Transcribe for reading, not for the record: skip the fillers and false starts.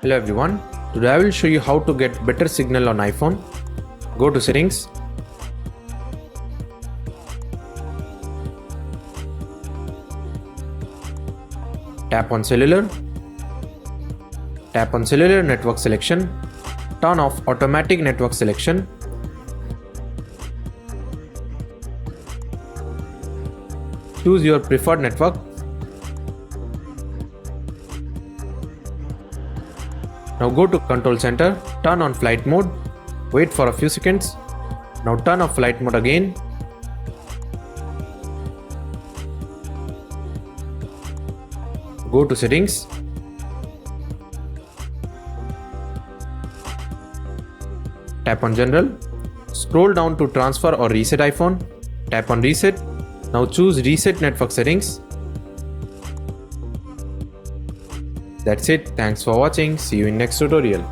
Hello everyone, today I will show you how to get better signal on iPhone. Go to settings, tap on cellular network selection, turn off automatic network selection, choose your preferred network. Now go to control center, turn on flight mode, wait for a few seconds. Now turn off flight mode again. Go to settings. Tap on general. Scroll down to transfer or reset iPhone. Tap on reset. Now choose reset network settings. That's it. Thanks for watching. See you in next tutorial.